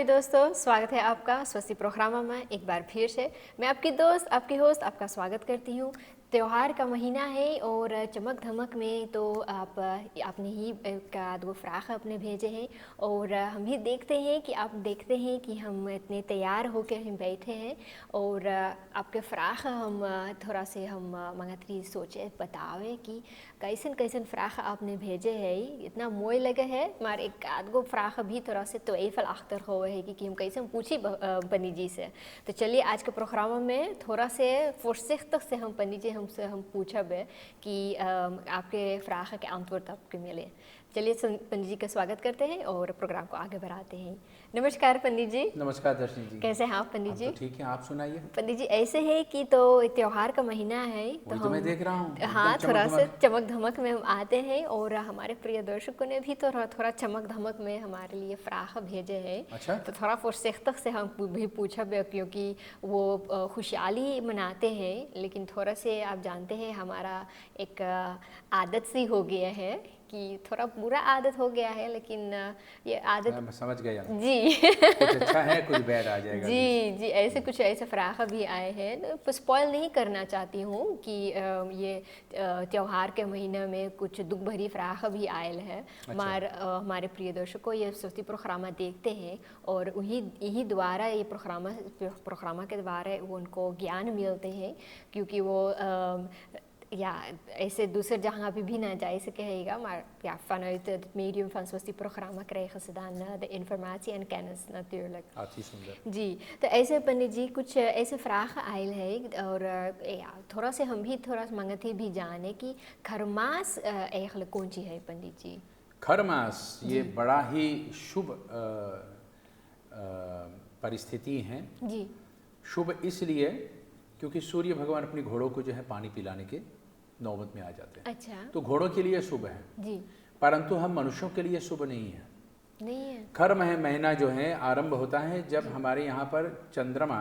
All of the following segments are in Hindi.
दोस्तों, स्वागत है आपका स्वस्ति प्रोग्राम में एक बार फिर से। मैं आपकी दोस्त, आपकी होस्ट आपका स्वागत करती हूँ। त्योहार का महीना है और चमक धमक में तो आपने ही का दो फ्राक अपने भेजे हैं और हम भी देखते हैं कि हम इतने तैयार होकर हम बैठे हैं और आपके फ्राक हम थोड़ा से हम मंगतरी सोचे बतावे कि कैसन कैसन फ्राक आपने भेजे है। इतना मोय लगे है मार एक आध गो फ्राक भी थोड़ा से तो यही फल अख्तर हो है कि हम कैसे पूछी पन्नी जी से। तो चलिए आज के प्रोग्राम में थोड़ा से फुर्सत तक से हम पन्नी जी हमसे हम पूछब कि आपके फ्राक के आमतौर तक आपके मिले। चलिए पंडित जी का स्वागत करते हैं और प्रोग्राम को आगे बढ़ाते हैं। नमस्कार पंडित जी। नमस्कार दर्शनी जी। कैसे हैं आप पंडित जी? तो ठीक है, आप सुनाइए। पंडित जी ऐसे है कि तो त्योहार का महीना है तो वही तो मैं देख रहा हूँ, हाँ एकदम थोड़ा चमक सा धमक। चमक धमक में हम आते हैं और हमारे प्रिय दर्शकों ने भी तो थोड़ा चमक धमक में हमारे लिए फ्राक भेजे हैं। अच्छा। तो थोड़ा फुर्सत से हम भी पूछा क्योंकि वो खुशहाली मनाते हैं, लेकिन थोड़ा से आप जानते हैं हमारा एक आदत सी हो गया है कि थोड़ा बुरा आदत हो गया है, लेकिन ये आदत मैं समझ गया जी कुछ अच्छा है कुछ बैड आ जाएगा जी जी ऐसे कुछ ऐसे फ्राक भी आए हैं। तो स्पॉइल नहीं करना चाहती हूँ कि ये त्योहार के महीने में कुछ दुख भरी फ्राक भी आयल है। अच्छा। हमारे प्रिय दर्शकों ये स्वस्ति प्रोग्राम देखते हैं और यही द्वारा ये प्रोग्राम के द्वारा उनको ज्ञान मिलते हैं, क्योंकि वो ja, ऐसे दूसरे जहाँ भी ना जा krijgen, maar ja, vanuit het medium van Swasti-programma krijgen ze dan de informatie en kennis natuurlijk. अति सुंदर जी, तो ऐसे पंडित जी कुछ ऐसे फ्राक आयल है और या थोड़ा से हम भी थोड़ा मंगते भी जाने कि खरमास eigenlijk कौन सी है पंडित जी? खरमास ये बड़ा ही शुभ परिस्थिति है जी। शुभ इसलिए क्योंकि सूर्य भगवान अपने घोड़ों को जो है पानी पिलाने के नौबत में आ जाते हैं। अच्छा। तो घोड़ों के लिए शुभ है जी। परंतु हम मनुष्यों के लिए शुभ नहीं है। नहीं है। खर्म है महीना जो है आरंभ होता है जब हमारे यहाँ पर चंद्रमा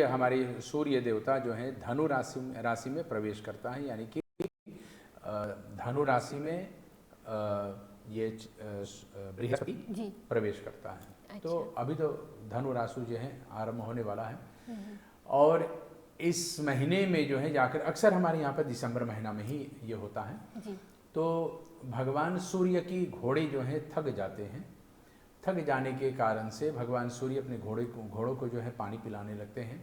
हमारे सूर्य देवता जो है धनु राशि में प्रवेश करता है, यानी कि धनु राशि में ये बृहस्पति प्रवेश करता है। अच्छा। तो अभी तो धनु राशि जो है आरंभ होने वाला है और इस महीने में जो है जाकर अक्सर हमारे यहाँ पर दिसंबर महीना में ही ये होता है जी। तो भगवान सूर्य की घोड़े जो हैं थक जाते हैं। थक जाने के कारण से भगवान सूर्य अपने घोड़ों को जो है पानी पिलाने लगते हैं।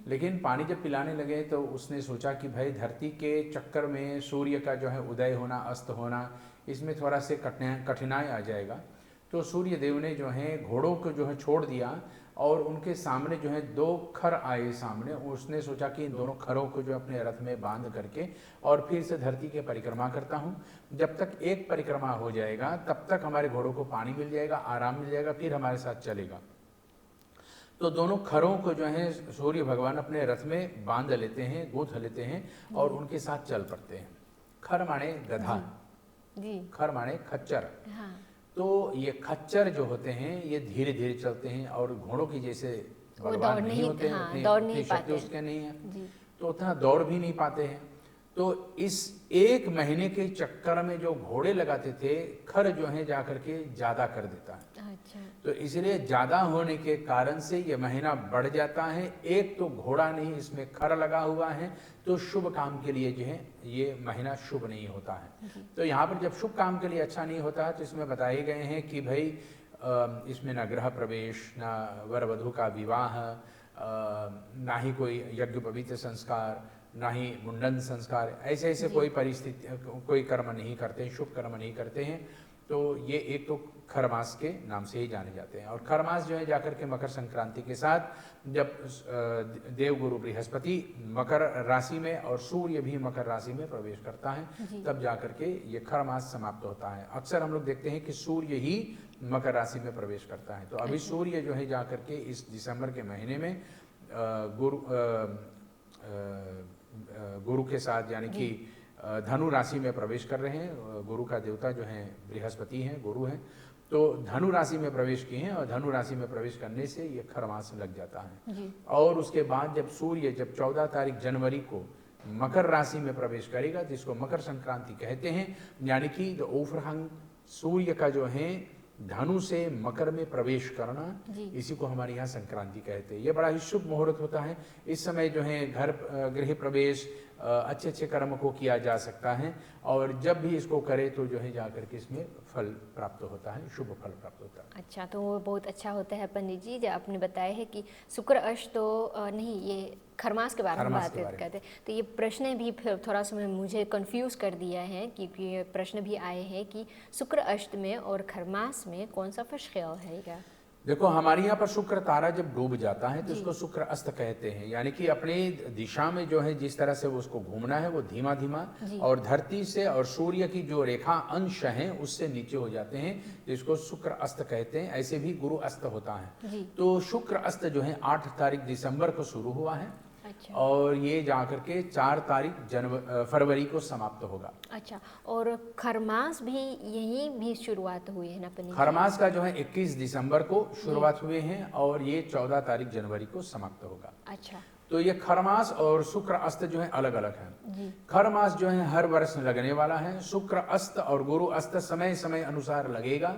लेकिन पानी जब पिलाने लगे तो उसने सोचा कि भाई धरती के चक्कर में सूर्य का जो है उदय होना अस्त होना इसमें थोड़ा से कठिनाई आ जाएगा। तो सूर्य देव ने जो है घोड़ों को जो है छोड़ दिया और उनके सामने जो है दो खर आए सामने। उसने सोचा कि इन दोनों खरों को जो अपने रथ में बांध करके और फिर से धरती के परिक्रमा करता हूँ। जब तक एक परिक्रमा हो जाएगा तब तक हमारे घोड़ों को पानी मिल जाएगा, आराम मिल जाएगा, फिर हमारे साथ चलेगा। तो दोनों खरों को जो है सूर्य भगवान अपने रथ में बांध लेते हैं, गूंथ लेते हैं और उनके साथ चल पड़ते हैं। खर माने गधा, खर माने खच्चर। हाँ। तो ये खच्चर जो होते हैं ये धीरे धीरे चलते हैं और घोड़ों की जैसे बलवान नहीं होते हैं, उतनी शक्ति उसके नहीं है तो उतना दौड़ भी नहीं पाते हैं। तो इस एक महीने के चक्कर में जो घोड़े लगाते थे खर जो है जाकर के ज्यादा कर देता है। अच्छा। तो इसलिए ज्यादा होने के कारण से ये महीना बढ़ जाता है। एक तो घोड़ा नहीं इसमें खर लगा हुआ है तो शुभ काम के लिए जो है ये महीना शुभ नहीं होता है। तो यहाँ पर जब शुभ काम के लिए अच्छा नहीं होता है तो इसमें बताए गए हैं कि भाई इसमें ना गृह प्रवेश, ना वर वधू का विवाह, ना ही कोई यज्ञोपवीत संस्कार, ना ही मुंडन संस्कार, ऐसे कोई परिस्थिति कोई कर्म नहीं करते, शुभ कर्म नहीं करते हैं। तो ये एक तो खरमास के नाम से ही जाने जाते हैं। और खरमास जो है जाकर के मकर संक्रांति के साथ जब देवगुरु बृहस्पति मकर राशि में और सूर्य भी मकर राशि में प्रवेश करता है तब जाकर के ये खरमास समाप्त होता है। अक्सर हम लोग देखते हैं कि सूर्य ही मकर राशि में प्रवेश करता है। तो अभी सूर्य जो है जाकर के इस दिसंबर के महीने में गुरु के साथ यानी कि धनु राशि में प्रवेश कर रहे हैं। गुरु का देवता जो है बृहस्पति हैं, गुरु हैं। तो धनु राशि में प्रवेश किए हैं और धनु राशि में प्रवेश करने से ये खरमास लग जाता है। और उसके बाद जब सूर्य 14 तारीख जनवरी को मकर राशि में प्रवेश करेगा जिसको मकर संक्रांति कहते हैं, यानी कि द ओवरहंग सूर्य का जो है धनु से मकर में प्रवेश करना, इसी को हमारे यहाँ संक्रांति कहते हैं। ये बड़ा ही शुभ मुहूर्त होता है। इस समय जो है घर गृह प्रवेश, अच्छे अच्छे कर्म को किया जा सकता है, और जब भी इसको करे तो जो है जाकर के इसमें फल प्राप्त होता है, शुभ फल प्राप्त होता है। अच्छा, तो वो बहुत अच्छा होता है पंडित जी। जो आपने बताया है कि शुक्र अष्ट तो नहीं, ये खरमास के बारे में बात करते हैं, तो ये प्रश्न भी फिर थोड़ा सा मुझे कंफ्यूज कर दिया है, क्योंकि ये प्रश्न भी आए हैं कि शुक्र अष्ट में और खरमास में कौन सा फर्क है क्या? देखो, हमारे यहाँ पर शुक्र तारा जब डूब जाता है तो इसको शुक्र अस्त कहते हैं, यानी कि अपनी दिशा में जो है जिस तरह से उसको घूमना है वो धीमा धीमा, और धरती से और सूर्य की जो रेखा अंश हैं उससे नीचे हो जाते हैं, जिसको शुक्र अस्त कहते हैं। ऐसे भी गुरु अस्त होता है। तो शुक्र अस्त जो है 8 तारीख दिसंबर को शुरू हुआ है। अच्छा। और ये जाकर के 4 तारीख फरवरी को समाप्त होगा। अच्छा, और खरमास भी यही भी शुरुआत हुई है ना पंडित? खरमास का जो है 21 दिसंबर को शुरुआत हुए हैं और ये 14 तारीख जनवरी को समाप्त होगा। अच्छा, तो ये खरमास और शुक्र अस्त जो है अलग अलग है। खरमास जो है हर वर्ष लगने वाला है। शुक्र अस्त और गुरु अस्त समय समय अनुसार लगेगा।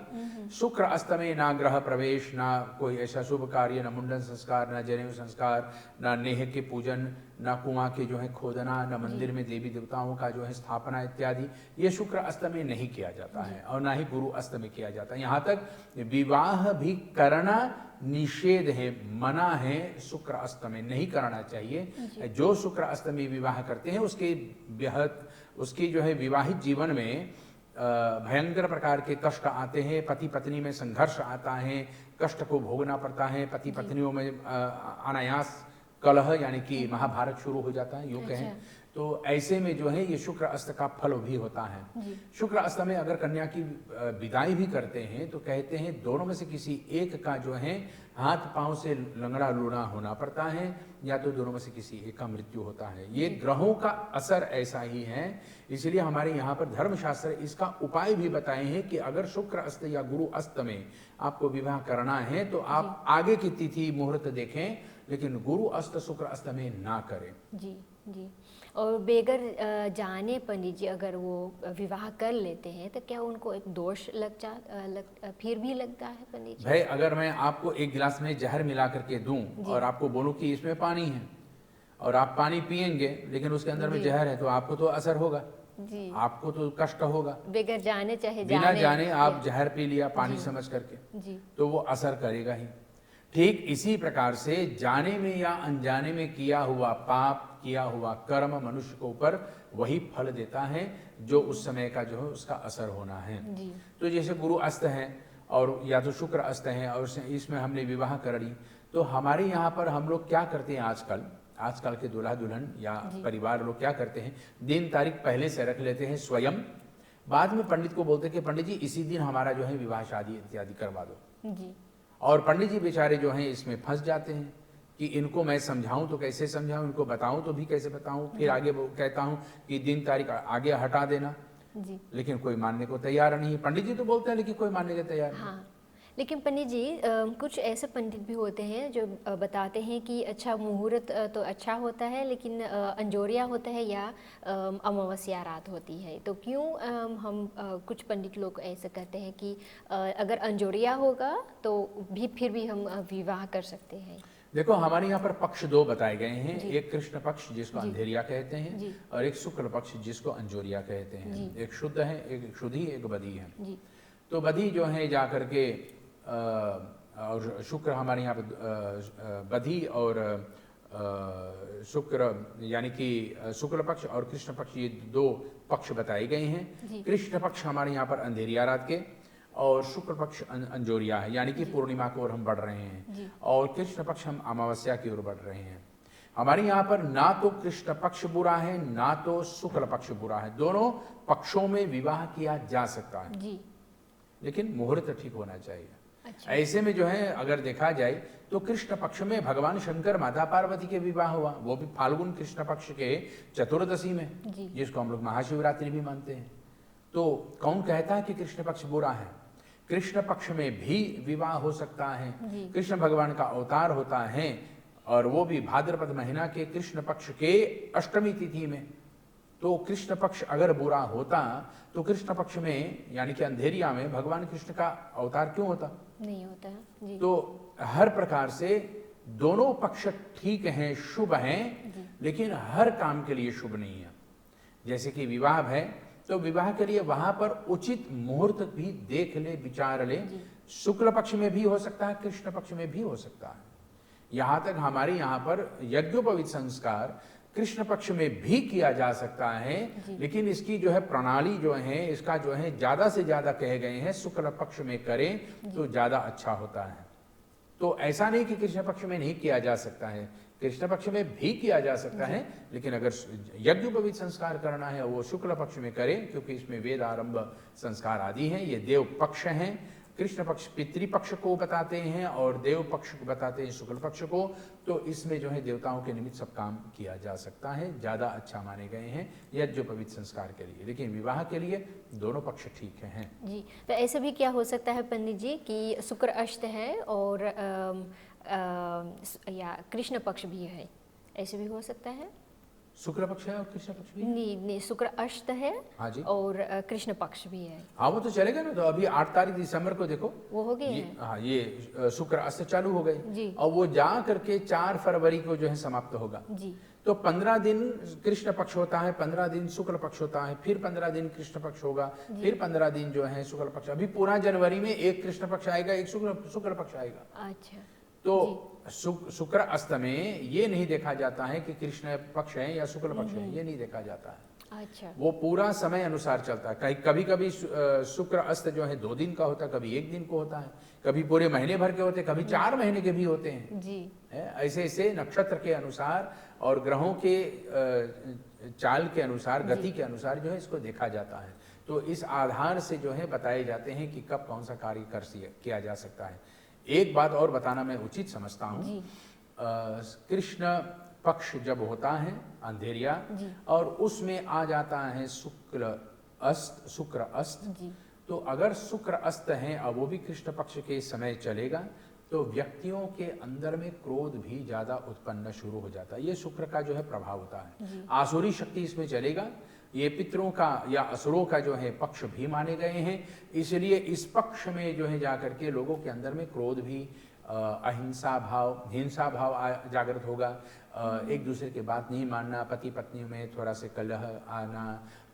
शुक्र अस्त में ना ग्रह प्रवेश, ना कोई ऐसा शुभ कार्य, ना मुंडन संस्कार, ना जनेऊ संस्कार, ना नेह के पूजन, ना कुआं के जो है खोदना, ना मंदिर में देवी देवताओं का जो है स्थापना इत्यादि, ये शुक्र अस्त में नहीं किया जाता है, और ना ही गुरु अस्त में किया जाता है। यहाँ तक विवाह भी करना निषेध है, मना है, शुक्र अस्त में नहीं करना चाहिए। जो शुक्र अस्त में विवाह करते हैं उसकी जो है विवाहित जीवन में भयंकर प्रकार के कष्ट आते हैं, पति पत्नी में संघर्ष आता है, कष्ट को भोगना पड़ता है, पति पत्नियों में अनायास कलह यानी कि महाभारत शुरू हो जाता है, यूं कहें। तो ऐसे में जो है ये शुक्र अस्त का फल भी होता है। शुक्र अस्त में अगर कन्या की विदाई भी करते हैं तो कहते हैं दोनों में से किसी एक का जो है हाथ पांव से लंगड़ा लूढ़ा होना पड़ता है, या तो दोनों में से किसी एक का मृत्यु होता है। ये ग्रहों का असर ऐसा ही है। इसलिए हमारे यहाँ पर धर्मशास्त्र इसका उपाय भी बताए हैं कि अगर शुक्र अस्त या गुरु अस्त में आपको विवाह करना है तो आप आगे की तिथि मुहूर्त देखें, लेकिन गुरु अस्त शुक्र अस्त में ना करें। जी जी। और बेगर जाने पंडित जी अगर वो विवाह कर लेते हैं तो क्या उनको एक दोष फिर भी लगता है पंडित जी? भाई, अगर मैं आपको एक गिलास में जहर मिला करके दूं और आपको बोलूं कि इसमें पानी है, और आप पानी पिएंगे लेकिन उसके अंदर में जहर है, तो आपको तो असर होगा जी, आपको तो कष्ट होगा। बेगर जाने चाहे बिना जाने आप जहर पी लिया पानी समझ करके जी, तो वो असर करेगा ही। ठीक इसी प्रकार से जाने में या अनजाने में किया हुआ पाप, किया हुआ कर्म मनुष्य को ऊपर वही फल देता है जो उस समय का जो है उसका असर होना है जी। तो जैसे गुरु अस्त है और या तो शुक्र अस्त है और इसमें हमने विवाह कर ली, तो हमारे यहाँ पर हम लोग क्या करते हैं आजकल के दूल्हा दुल्हन या परिवार लोग क्या करते हैं, दिन तारीख पहले से रख लेते हैं स्वयं, बाद में पंडित को बोलते हैं कि पंडित जी इसी दिन हमारा जो है विवाह शादी इत्यादि करवा दो जी। और पंडित जी बेचारे जो हैं इसमें फंस जाते हैं कि इनको मैं समझाऊं तो कैसे समझाऊं, इनको बताऊं तो भी कैसे बताऊं, फिर आगे कहता हूं कि दिन तारीख आगे हटा देना जी, लेकिन कोई मानने को तैयार नहीं है। पंडित जी तो बोलते हैं लेकिन कोई मानने को तैयार नहीं। हाँ, लेकिन पंडित जी कुछ ऐसे पंडित भी होते हैं जो बताते हैं कि अच्छा मुहूर्त तो अच्छा होता है लेकिन अंजोरिया होता है या अमावस्या रात होती है, तो क्यों हम कुछ पंडित लोग ऐसे कहते हैं कि अगर अंजोरिया होगा तो फिर भी हम विवाह कर सकते हैं? देखो, हमारे यहाँ पर पक्ष 2 बताए गए हैं, एक कृष्ण पक्ष जिसको अंधेरिया कहते हैं और एक शुक्ल पक्ष जिसको अंजोरिया कहते हैं। एक शुद्ध है, एक शुद्धि, एक बधी है। तो बधी जो है जा करके और शुक्र हमारे यहाँ पर बधी और शुक्र यानी कि शुक्ल पक्ष और कृष्ण पक्ष, ये 2 पक्ष बताए गए हैं। कृष्ण पक्ष हमारे यहाँ पर अंधेरिया रात के और शुक्ल पक्ष अंजोरिया है, यानी कि पूर्णिमा की ओर हम बढ़ रहे हैं, और कृष्ण पक्ष हम अमावस्या की ओर बढ़ रहे हैं। हमारे यहाँ पर ना तो कृष्ण पक्ष बुरा है ना तो शुक्ल पक्ष बुरा है, दोनों पक्षों में विवाह किया जा सकता है जी, लेकिन मुहूर्त ठीक होना चाहिए। अच्छा। ऐसे में जो है अगर देखा जाए तो कृष्ण पक्ष में भगवान शंकर माता पार्वती के विवाह हुआ, वो भी फाल्गुन कृष्ण पक्ष के चतुर्दशी में, जिसको हम लोग महाशिवरात्रि भी मानते हैं। तो कौन कहता है कि कृष्ण पक्ष बुरा है? कृष्ण पक्ष में भी विवाह हो सकता है। कृष्ण भगवान का अवतार होता है और वो भी भाद्रपद महीना के कृष्ण पक्ष के अष्टमी तिथि में, तो कृष्ण पक्ष अगर बुरा होता तो कृष्ण पक्ष में यानी कि अंधेरिया में भगवान कृष्ण का अवतार क्यों होता? नहीं होता है जी। तो हर प्रकार से दोनों पक्ष ठीक हैं, शुभ हैं, लेकिन हर काम के लिए शुभ नहीं है। जैसे कि विवाह है तो विवाह के लिए वहां पर उचित मुहूर्त भी देख ले, विचार ले। शुक्ल पक्ष में भी हो सकता है, कृष्ण पक्ष में भी हो सकता है। यहां तक हमारे यहाँ पर यज्ञोपवीत संस्कार कृष्ण पक्ष में भी किया जा सकता है, लेकिन इसकी जो है प्रणाली जो है, इसका जो है ज्यादा से ज्यादा कहे गए हैं शुक्ल पक्ष में करें तो ज्यादा अच्छा होता है। तो ऐसा नहीं कि कृष्ण पक्ष में नहीं किया जा सकता है, कृष्ण पक्ष में भी किया जा सकता है, लेकिन अगर यज्ञोपवीत संस्कार करना है वो शुक्ल पक्ष में करें, क्योंकि इसमें वेद आरंभ संस्कार आदि हैं। ये देव पक्ष हैं। कृष्ण पक्ष पितृपक्ष को बताते हैं और देव पक्ष को बताते हैं शुक्ल पक्ष को। तो इसमें जो है देवताओं के निमित्त सब काम किया जा सकता है, ज्यादा अच्छा माने गए हैं यज्ञोपवीत संस्कार के लिए। लेकिन विवाह के लिए दोनों पक्ष ठीक हैं जी। तो ऐसा भी क्या हो सकता है पंडित जी कि शुक्र अष्ट है और या कृष्ण पक्ष भी है, ऐसे भी हो सकता है? शुक्ल पक्ष है और कृष्ण पक्ष भी है? नहीं, शुक्र अष्ट है। हाँ जी। और कृष्ण पक्ष भी है। हाँ वो तो चलेगा ना। तो अभी 8 तारीख दिसंबर को देखो वो हो गए हैं। हाँ, ये शुक्र अस्त चालू हो गए जी। और वो जा करके 4 फरवरी को जो है समाप्त होगा जी। तो 15 दिन कृष्ण पक्ष होता है, 15 दिन शुक्ल पक्ष होता है, फिर 15 दिन कृष्ण पक्ष होगा, फिर 15 दिन जो है शुक्ल पक्ष। अभी पूरा जनवरी में एक कृष्ण पक्ष आएगा, एक शुक्ल पक्ष आएगा। अच्छा। तो शुक्र अस्त में ये नहीं देखा जाता है कि कृष्ण पक्ष है या शुक्ल पक्ष है, ये नहीं देखा जाता है। अच्छा। वो पूरा समय अनुसार चलता है। कभी कभी शुक्र अस्त जो है 2 दिन का होता है, कभी 1 दिन को होता है, कभी पूरे महीने भर के होते हैं, कभी 4 महीने के भी होते हैं जी। ऐसे ऐसे नक्षत्र के अनुसार और ग्रहों के चाल के अनुसार, गति के अनुसार जो है इसको देखा जाता है। तो इस आधार से जो है बताए जाते हैं कि कब कौन सा कार्य किया जा सकता है। एक बात और बताना मैं उचित समझता हूँ, कृष्ण पक्ष जब होता है अंधेरिया और उसमें आ जाता है शुक्र अस्त, तो अगर शुक्र अस्त है और वो भी कृष्ण पक्ष के समय चलेगा तो व्यक्तियों के अंदर में क्रोध भी ज्यादा उत्पन्न शुरू हो जाता है। ये शुक्र का जो है प्रभाव होता है। आसुरी शक्ति इसमें चलेगा। ये पितरों का या असुरों का जो है पक्ष भी माने गए हैं, इसलिए इस पक्ष में जो है जाकर के लोगों के अंदर में क्रोध भी, अहिंसा भाव, हिंसा भाव जागृत होगा। एक दूसरे की बात नहीं मानना, पति पत्नी में थोड़ा से कलह आना,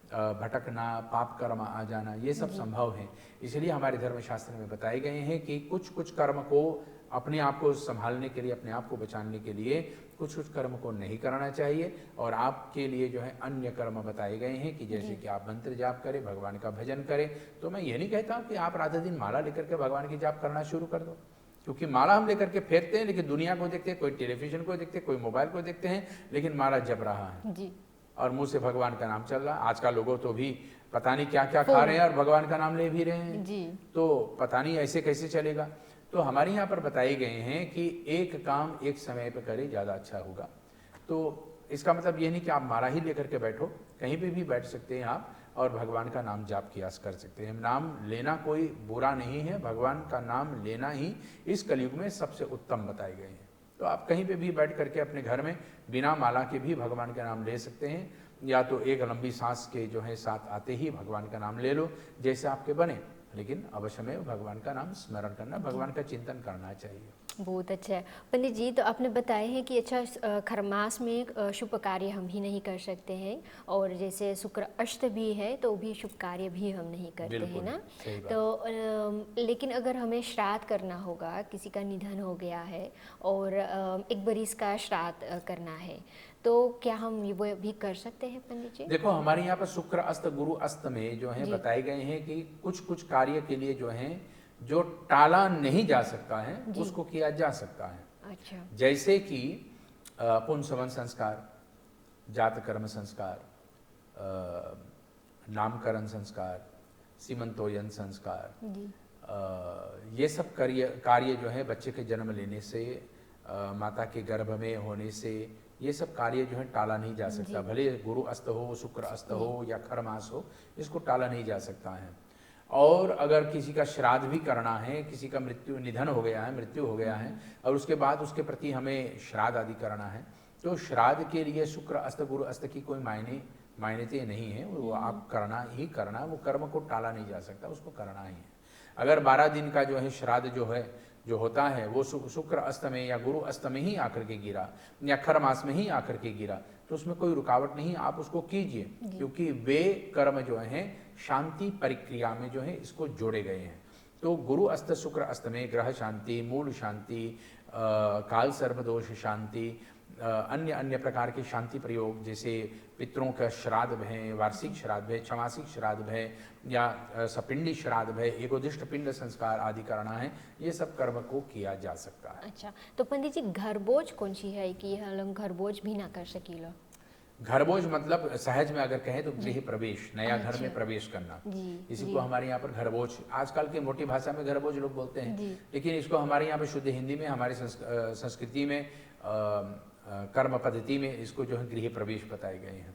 भटकना, पाप कर्म आ जाना, ये सब संभव है। इसलिए हमारे धर्मशास्त्र में बताए गए हैं कि कुछ कुछ कर्म को अपने आप को संभालने के लिए, अपने आप को बचाने के लिए कुछ कुछ कर्म को नहीं करना चाहिए। और आपके लिए जो है अन्य कर्म बताए गए हैं कि जैसे कि आप मंत्र जाप करें, भगवान का भजन करें। तो मैं ये नहीं कहता कि आप रात दिन माला लेकर के भगवान की जाप करना शुरू कर दो, क्योंकि माला हम लेकर के फेरते हैं, लेकिन दुनिया को देखते हैं, कोई टेलीविजन को देखते हैं, कोई मोबाइल को देखते हैं, लेकिन माला जप रहा है जी। और मुंह से भगवान का नाम चल रहा है। आज का लोगों तो भी पता नहीं क्या क्या खा रहे हैं और भगवान का नाम ले भी रहे हैं जी। तो पता नहीं ऐसे कैसे चलेगा। तो हमारे यहाँ पर बताए गए हैं कि एक काम एक समय पर करे, ज्यादा अच्छा होगा। तो इसका मतलब ये नहीं कि आप माला ही लेकर के बैठो, कहीं पे भी बैठ सकते हैं आप और भगवान का नाम जाप किया कर सकते हैं। नाम लेना कोई बुरा नहीं है, भगवान का नाम लेना ही इस कलयुग में सबसे उत्तम बताए गए हैं। तो आप कहीं पे भी बैठ करके अपने घर में बिना माला के भी भगवान का नाम ले सकते हैं, या तो एक लंबी सांस के जो है साथ आते ही भगवान का नाम ले लो, जैसे आपके बने, लेकिन अवश्य में भगवान का नाम स्मरण करना, भगवान का चिंतन करना चाहिए। बहुत अच्छा है पंडित जी। तो आपने बताया है कि अच्छा खरमास में शुभ कार्य हम ही नहीं कर सकते हैं, और जैसे शुक्र अष्ट भी है तो भी शुभ कार्य भी हम नहीं करते हैं ना। तो लेकिन अगर हमें श्राद्ध करना होगा, किसी का निधन हो गया है और एक बरिस का श्राद्ध करना है, तो क्या हम वो भी कर सकते हैं पंडित जी? देखो हमारे यहाँ पर शुक्र अस्त गुरु अस्त में जो है बताए गए हैं कि कुछ कुछ कार्य के लिए जो है जो टाला नहीं जा सकता है उसको किया जा सकता है। अच्छा। जैसे कि पुंसवन संस्कार, जात कर्म संस्कार, नामकरण संस्कार, सीमंतोयन संस्कार, ये सब कार्य जो है बच्चे के जन्म लेने से, माता के गर्भ में होने से, ये सब कार्य जो है टाला नहीं जा सकता। भले गुरु अस्त हो, शुक्र अस्त हो या खरमास हो, इसको टाला नहीं जा सकता है। और अगर किसी का श्राद्ध भी करना है, किसी का निधन हो गया है, मृत्यु हो गया है और उसके बाद उसके प्रति हमें श्राद्ध आदि करना है, तो श्राद्ध के लिए शुक्र अस्त गुरु अस्त की कोई मायने मान्यता नहीं है, वो आप करना ही करना, वो कर्म को टाला नहीं जा सकता, उसको करना ही है। अगर 12 दिन का जो है श्राद्ध जो होता है वो शुक्र अस्त में या गुरु अस्त में ही आकर के गिरा या खर मास में ही आकर के गिरा, तो उसमें कोई रुकावट नहीं, आप उसको कीजिए, क्योंकि वे कर्म जो हैं शांति परिक्रिया में जो है इसको जोड़े गए हैं। तो गुरु अस्त शुक्र अस्त में ग्रह शांति, मूल शांति, काल सर्पदोष शांति, अन्य अन्य प्रकार के शांति प्रयोग, जैसे पितरों का श्राद्ध है, वार्षिक श्राद्ध है, छमासिक श्राद्ध है, या सपिंडी श्राद्ध है, एकोदिष्ट पिंड संस्कार आदि करना है, ये सब कर्म को किया जा सकता है। अच्छा, तो पंडित जी घरबोझ कौन सी है कि हम लोग घरबोझ भी ना कर सकीलो? घरबोझ मतलब सहज में अगर कहें तो गृह प्रवेश, नया घर अच्छा। में प्रवेश करना, इसी जी। को हमारे यहाँ पर घरबोझ, आजकल की मोटी भाषा में घरबोझ लोग बोलते हैं, लेकिन इसको हमारे यहाँ पे शुद्ध हिंदी में, हमारी संस्कृति में, कर्म पद्धति में इसको जो है गृह प्रवेश बताए गए हैं।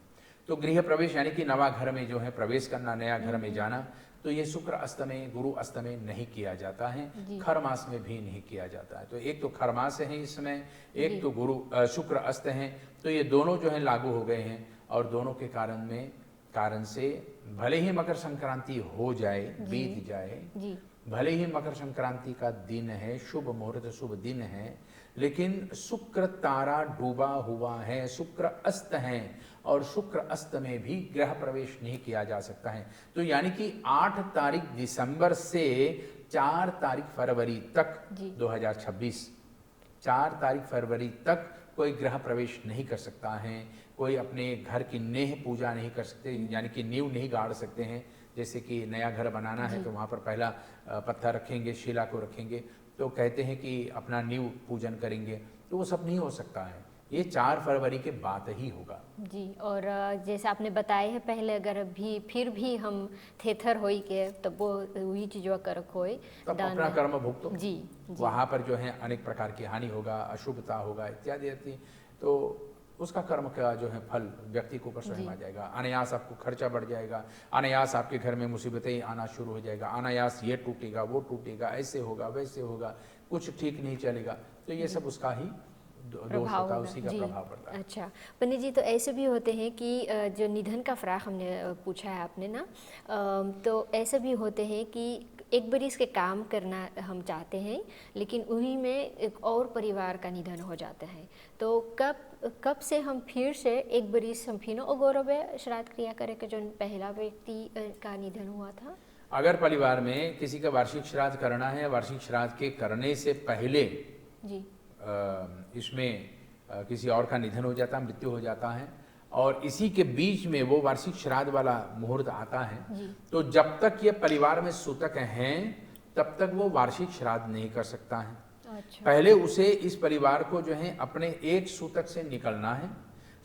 तो गृह प्रवेश यानी कि नवा घर में जो है प्रवेश करना, नया घर में जाना, तो ये शुक्र अस्त में, गुरु अस्त में नहीं किया जाता है, खर मास में भी नहीं किया जाता है। तो एक तो खर मास है इस समय, एक तो गुरु शुक्र अस्त हैं, तो ये दोनों जो है लागू हो गए हैं, और दोनों के कारण से भले ही मकर संक्रांति हो जाए, बीत जाए, भले ही मकर संक्रांति का दिन है, शुभ मुहूर्त शुभ दिन है, लेकिन शुक्र तारा डूबा हुआ है, शुक्र अस्त है, और शुक्र अस्त में भी ग्रह प्रवेश नहीं किया जा सकता है। तो यानी कि 8 तारीख दिसंबर से 4 तारीख फरवरी तक 2026, 4 तारीख फरवरी तक कोई ग्रह प्रवेश नहीं कर सकता है, कोई अपने घर की नेह पूजा नहीं कर सकते, यानी कि नींव नहीं गाड़ सकते हैं। जैसे कि नया घर बनाना है तो वहाँ पर पहला पत्थर रखेंगे, शिला को रखेंगे, तो कहते हैं कि अपना नींव पूजन करेंगे, तो वो सब नहीं हो सकता है, ये 4 फरवरी के बाद ही होगा। जी, और जैसे आपने बताया है पहले, अगर भी फिर भी हम थेथर होई के तब वो वही चीज़ कर खोए तब अपना कर्म भुगतो, जी, वहाँ पर जो है अनेक प्रकार की हानि होगा, अशुभता होगा इत्यादि इत्यादि, तो उसका कर्म का जो है फल व्यक्ति को ऊपर स्वयं आ जाएगा। अनायास आपको खर्चा बढ़ जाएगा, अनायास आपके घर में मुसीबतें आना शुरू हो जाएगा, अनायास ये टूटेगा वो टूटेगा, ऐसे होगा वैसे होगा, कुछ ठीक नहीं चलेगा, तो ये सब उसका ही दोष होता है, उसी का प्रभाव पड़ता है। अच्छा पंडित जी, तो ऐसे भी होते हैं कि जो निधन का फराक हमने पूछा है आपने ना, तो ऐसे भी होते हैं कि एक बरिस के काम करना हम चाहते हैं, लेकिन उन्हीं में एक और परिवार का निधन हो जाता है, तो कब से हम फिर से एक बरिस हम फिर गौरव श्राद्ध क्रिया करें कि जो पहला व्यक्ति का निधन हुआ था? अगर परिवार में किसी का वार्षिक श्राद्ध करना है, वार्षिक श्राद्ध के करने से पहले जी इसमें किसी और का निधन हो जाता है, मृत्यु हो जाता है, और इसी के बीच में वो वार्षिक श्राद्ध वाला मुहूर्त आता है, तो जब तक ये परिवार में सूतक हैं तब तक वो वार्षिक श्राद्ध नहीं कर सकता है। अच्छा। पहले उसे इस परिवार को जो है अपने एक सूतक से निकलना है,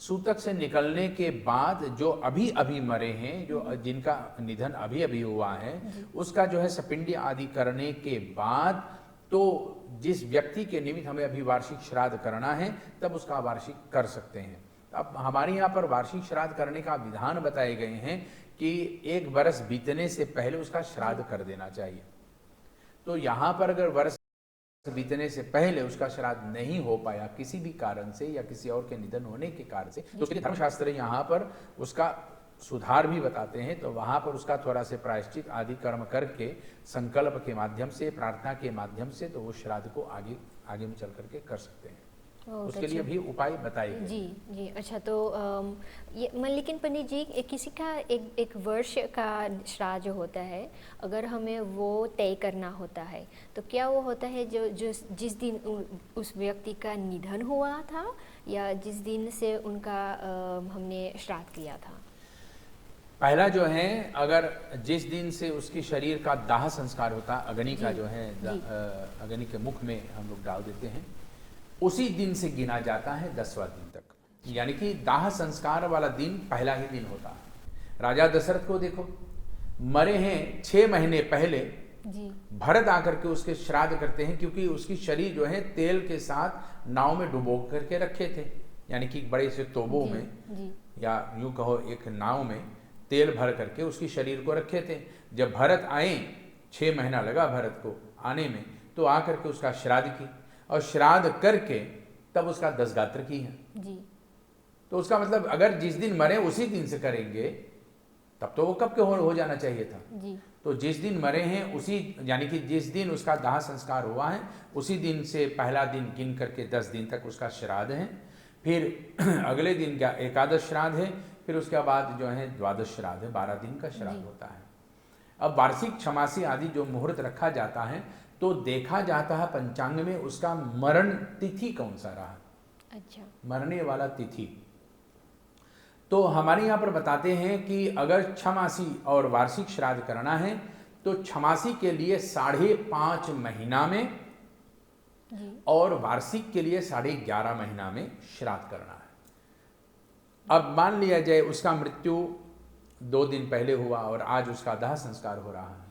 सूतक से निकलने के बाद जो अभी अभी मरे हैं, जो जिनका निधन अभी अभी हुआ है, उसका जो है सपिंडी आदि करने के बाद, तो जिस व्यक्ति के निमित्त हमें अभी वार्षिक श्राद्ध करना है तब उसका वार्षिक कर सकते हैं। अब हमारे यहाँ पर वार्षिक श्राद्ध करने का विधान बताए गए हैं कि 1 वर्ष बीतने से पहले उसका श्राद्ध कर देना चाहिए। तो यहाँ पर अगर वर्ष बीतने से पहले उसका श्राद्ध नहीं हो पाया किसी भी कारण से, या किसी और के निधन होने के कारण से, तो उसके लिए धर्मशास्त्र यहाँ पर उसका सुधार भी बताते हैं, तो वहाँ पर उसका थोड़ा से प्रायश्चित आदि कर्म करके, संकल्प के माध्यम से, प्रार्थना के माध्यम से, तो वो श्राद्ध को आगे में चल करके कर सकते हैं। उसके लिए भी उपाय बताए गए। जी। अच्छा, तो लेकिन पंडित जी, किसी का एक वर्ष का श्राद्ध जो होता है, अगर हमें वो तय करना होता है, तो क्या वो होता है जो जिस दिन उस व्यक्ति का निधन हुआ था, या जिस दिन से उनका हमने श्राद्ध किया था? पहला जो है, अगर जिस दिन से उसके शरीर का दाह संस्कार होता, अग्नि का जो है अग्नि के मुख में हम लोग डाल देते हैं, उसी दिन से गिना जाता है 10वां दिन तक, यानी कि दाह संस्कार वाला दिन पहला ही दिन होता है। राजा दशरथ को देखो, मरे हैं 6 महीने पहले, भरत आकर के उसके श्राद्ध करते हैं, क्योंकि उसकी शरीर जो है तेल के साथ नाव में डुबो करके रखे थे, यानी कि बड़े से तोबों में, या यूं कहो एक नाव में तेल भर करके उसकी शरीर को रखे थे। जब भरत आए, 6 महीना लगा भरत को आने में, तो आकर के उसका श्राद्ध की, और श्राद्ध करके तब उसका 10 गात्र की है। तो उसका मतलब अगर जिस दिन मरे उसी दिन से करेंगे तब तो वो कब के हो जाना चाहिए था। जी। तो जिस दिन मरे हैं उसी, यानी कि जिस दिन उसका दाह संस्कार हुआ है उसी दिन से पहला दिन गिन करके 10 दिन तक उसका श्राद्ध है। फिर अगले दिन का एकादश श्राद्ध है, फिर उसके बाद जो है द्वादश श्राद्ध है, 12 दिन का श्राद्ध होता है। अब वार्षिक, छमासी आदि जो मुहूर्त रखा जाता है तो देखा जाता है पंचांग में उसका मरण तिथि कौन सा रहा। अच्छा। मरने वाला तिथि तो हमारे यहाँ पर बताते हैं कि अगर छमासी और वार्षिक श्राद्ध करना है तो छमासी के लिए 5.5 महीना में जी। और वार्षिक के लिए 11.5 महीना में श्राद्ध करना है। अब मान लिया जाए उसका मृत्यु 2 दिन पहले हुआ और आज उसका दाह संस्कार हो रहा है,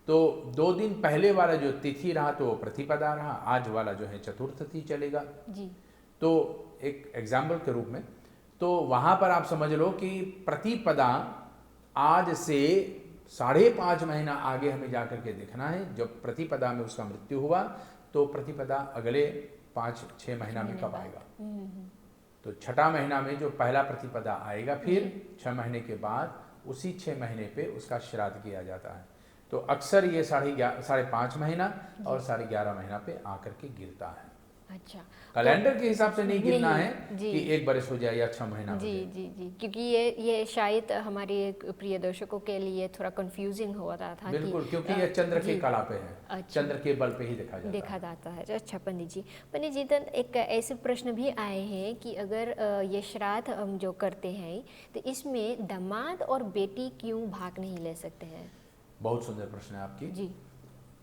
तो 2 दिन पहले वाला जो तिथि रहा तो वो प्रतिपदा रहा, आज वाला जो है चतुर्थ तिथि चलेगा। जी। तो एक एग्जाम्पल के रूप में तो वहाँ पर आप समझ लो कि प्रतिपदा आज से 5.5 महीना आगे हमें जाकर के देखना है। जब प्रतिपदा में उसका मृत्यु हुआ तो प्रतिपदा अगले 5-6 महीना में कब आएगा, तो छठा महीना में जो पहला प्रतिपदा आएगा, फिर 6 महीने के बाद उसी 6 महीने पे उसका श्राद्ध किया जाता है। तो अक्सर ये 5.5 महीना और 11.5 महीना पे आकर के गिरता है। अच्छा। कैलेंडर के हिसाब से नहीं गिरना नहीं, है जी। कि 1 बरस हो जाए या 6 महीना हो जी जाए। जी जी, क्योंकि ये शायद हमारे प्रिय दर्शकों के लिए थोड़ा कंफ्यूजिंग हो रहा था बिल्कुल, कि क्योंकि ये चंद्र के जी। कला पे है। अच्छा। चंद्र के बल पे ही देखा जाता है। अच्छा पंडित जी, तो एक ऐसे प्रश्न भी आए हैं कि अगर ये श्राद्ध हम जो करते हैं तो इसमें दामाद और बेटी क्यों भाग नहीं ले सकते हैं? बहुत सुंदर प्रश्न है आपकी। जी।